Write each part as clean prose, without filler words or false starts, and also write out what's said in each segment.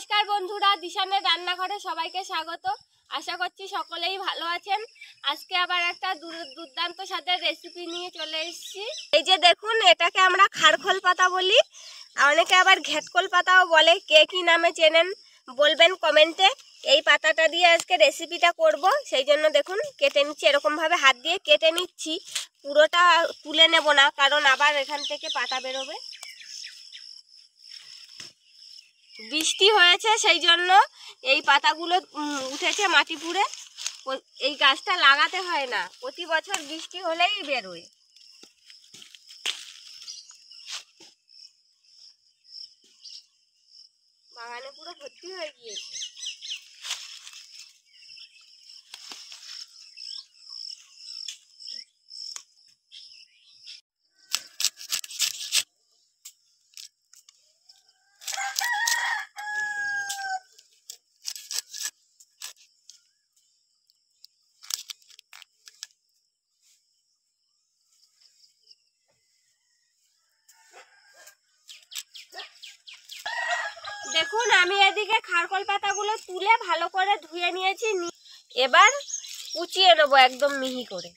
নমস্কার বন্ধুরা, দিশানের রান্নাঘরে সবাইকে স্বাগত। আশা করছি সকলেই ভালো আছেন। আজকে আবার একটা দুর্দান্ত স্বাদের রেসিপি নিয়ে চলে এসেছি। এই যে দেখুন, এটাকে আমরা খারখোল পাতা বলি, অনেকে আবার ঘেটকোল পাতাও বলে। কে কি নামে চেনেন বলবেন কমেন্টে। এই পাতাটা দিয়ে আজকে রেসিপিটা করব, সেই জন্য দেখুন কেটে নিচ্ছি। এরকমভাবে হাত দিয়ে কেটে নিচ্ছি, পুরোটা তুলে নেব না, কারণ আবার এখান থেকে পাতা বেরোবে। বৃষ্টি হয়েছে সেই জন্য এই পাতাগুলো উঠেছে মাটি পুড়ে। এই গাছটা লাগাতে হয় না, প্রতি বছর বৃষ্টি হলেই বেরোয়। বাগানে পুরো ভর্তি হয়ে গিয়েছে। দেখুন, আমি এদিকে খারকোল পাতাগুলো তুলে ভালো করে ধুয়ে নিয়েছি। এবার কুচিয়ে নেবো একদম মিহি করে।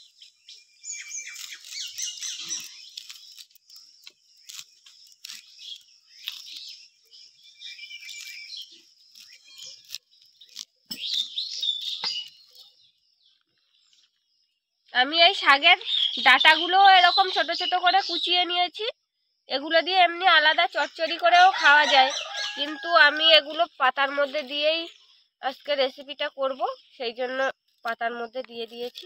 আমি এই শাকের ডাঁটাগুলো এরকম ছোট ছোট করে কুচিয়ে নিয়েছি। এগুলো দিয়ে এমনি আলাদা চচ্চড়ি করেও খাওয়া যায়, কিন্তু আমি এগুলো পাতার মধ্যে দিয়েই আজকে রেসিপিটা করব, সেই জন্য পাতার মধ্যে দিয়ে দিয়েছি।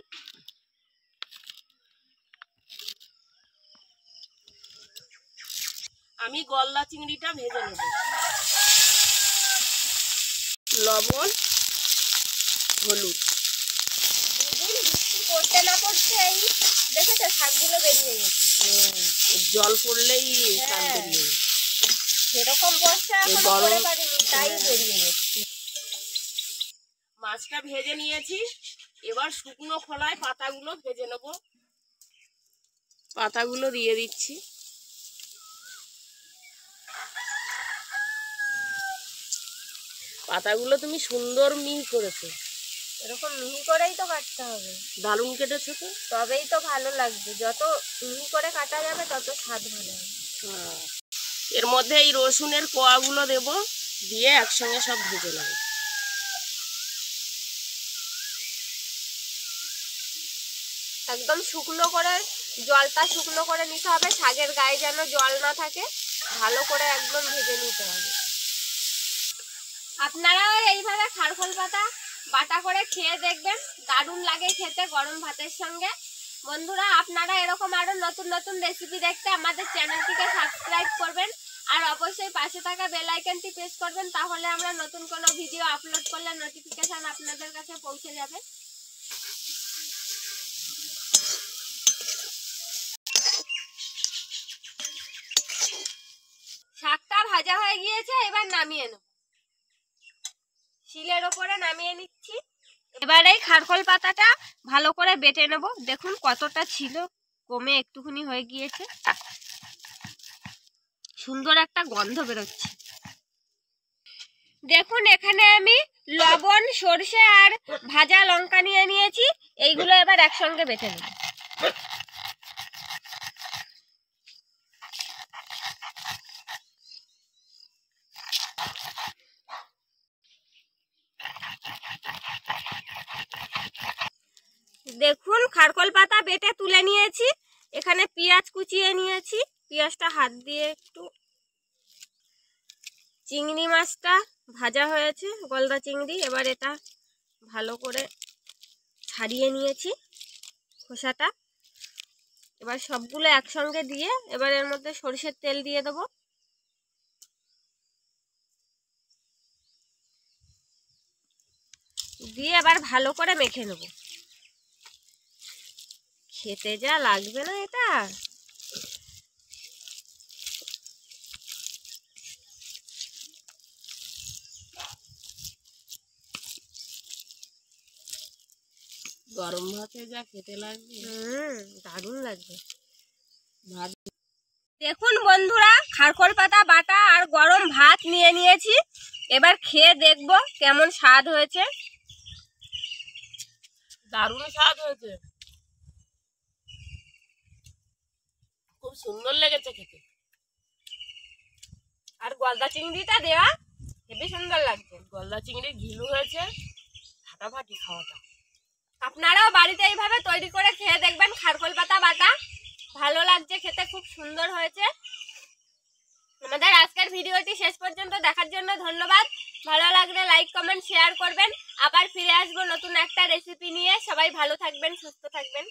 আমি গলদা চিংড়িটা ভেজে নেব। লবণ, হলুদ। বৃষ্টি পড়তে না পড়তেই দেখেছো শাকগুলো বেরিয়ে গেছে। জল পড়লেই শাক বেরিয়ে গেছে। সেরকম বর্ষা এখন পড়ে পারিনি, তাই বেরিয়ে গেছে। মাছটা ভেজে নিয়েছি, এবার শুকনো খোলায় পাতাগুলো ভেজে নেব। পাতাগুলো দিয়ে দিচ্ছি। পাতাগুলো তুমি সুন্দর মিহি করেছো। এরকম মিহি করেই তো কাটতে হবে। দারুণ কেটেছো তো, তবেই তো ভালো লাগবে। যত মিহি করে কাটা যাবে তত স্বাদ ভালো হবে। এর মধ্যে এই রসুনের কোয়াগুলো দেব, দিয়ে একসঙ্গে সব ভেজে নেব। একদম শুকনো করে, জলটা শুকনো করে নিতে হবে, শাকের গায়ে যেন জল না থাকে। ভালো করে একদম ভেজে নিতে হবে। আপনারাও এইভাবে খারখোল পাতা বাটা করে খেয়ে দেখবেন, দারুণ লাগে খেতে গরম ভাতের সঙ্গে। বন্ধুরা, আপনারা এরকম আরো নতুন নতুন রেসিপি দেখতে আমাদের চ্যানেলটিকে সাবস্ক্রাইব করবেন, আর অবশ্যই পাশে থাকা বেল আইকনটি প্রেস করবেন, তাহলে আমরা নতুন কোনো ভিডিও আপলোড করলে নোটিফিকেশন আপনাদের কাছে পৌঁছে যাবে। শাকটা ভাজা হয়ে গিয়েছে, এবার নামিয়ে নেব। শিলের ওপরে নামিয়ে নিচ্ছি। এবার এই খারখোল পাতাটা ভালো করে বেটে নেব। দেখুন কতটা ছিল, কমে একটুখানি হয়ে গিয়েছে। সুন্দর একটা গন্ধ বেরোচ্ছে। দেখুন, এখানে আমি লবণ, সরষে আর ভাজা লঙ্কা নিয়ে নিয়েছি। এইগুলো এবার একসঙ্গে বেটে নেব। দেখুন, খারকোল পাতা বেটে তুলে নিয়েছি। এখানে পেঁয়াজ কুচিয়ে নিয়েছি, পেঁয়াজটা হাত দিয়ে একটু। চিংড়ি মাছটা ভাজা হয়েছে, গলদা চিংড়ি। এবার এটা ভালো করে ছাড়িয়ে নিয়েছি খোসাটা। এবার সবগুলো একসঙ্গে দিয়ে এবার এর মধ্যে সরষের তেল দিয়ে দেবো। দিয়ে এবার ভালো করে মেখে নেব। খেতে যা লাগবে না এটা! গরম ভাতে যা খেতে লাগবে, দারুণ লাগবে। ভাত। দেখুন বন্ধুরা, খারখোল পাতা বাটা আর গরম ভাত নিয়ে নিয়েছি। এবার খেয়ে দেখবো কেমন স্বাদ হয়েছে। দারুণ স্বাদ হয়েছে, খুব সুন্দর লেগেছে খেতে। আর গলদা চিংড়িটা দেওয়া হেবি সুন্দর লাগছে। গলদা চিংড়ি ঘিলু হয়েছে, ফাটাফাটি খাওয়াটা। আপনারাও বাড়িতে এইভাবে তৈরি করে খেয়ে দেখবেন। খারকোল পাতা বাটা ভালো লাগছে খেতে, খুব সুন্দর হয়েছে। আমাদের আজকের ভিডিওটি শেষ পর্যন্ত দেখার জন্য ধন্যবাদ। ভালো লাগলে লাইক কমেন্ট শেয়ার করবেন। আবার ফিরে আসবো নতুন একটা রেসিপি নিয়ে। সবাই ভালো থাকবেন, সুস্থ থাকবেন।